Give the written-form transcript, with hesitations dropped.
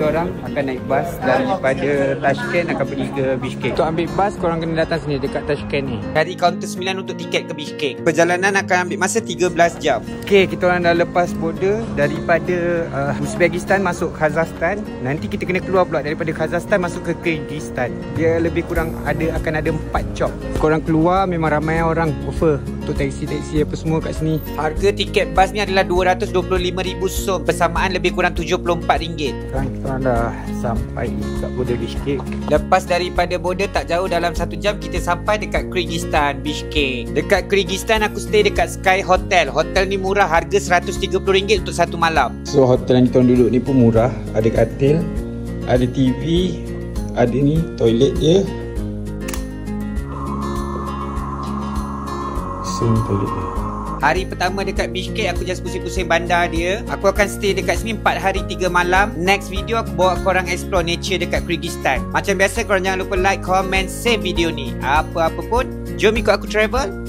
orang akan naik bas daripada Tashkent akan pergi ke Bishkek. Untuk ambil bas, korang kena datang sini dekat Tashkent ni. Cari kaunter 9 untuk tiket ke Bishkek. Perjalanan akan ambil masa 13 jam. Okey, kita orang dah lepas border daripada Uzbekistan masuk Kazakhstan. Nanti kita kena keluar pula daripada Kazakhstan masuk ke Kyrgyzstan. Dia lebih kurang akan ada 4 job. Korang keluar memang ramai orang offer untuk taksi-taksi apa semua kat sini. Harga tiket bas ni adalah RM225,000 som, bersamaan lebih kurang RM74. Sekarang kita orang dah sampai kat border Bishkek. Lepas daripada border tak jauh, dalam 1 jam kita sampai dekat Kyrgyzstan, Bishkek. Dekat Kyrgyzstan aku stay dekat Sky Hotel. Hotel ni murah, harga RM130 untuk 1 malam. So hotel yang kita orang duduk ni pun murah. Ada katil, ada TV, ada ni toilet dia. Sini toilet dia. Hari pertama dekat Bishkek aku just pusing-pusing bandar dia. Aku akan stay dekat sini 4 hari 3 malam. Next video aku bawa korang explore nature dekat Kyrgyzstan. Macam biasa korang jangan lupa like, comment, save video ni. Apa-apa pun, jom ikut aku travel.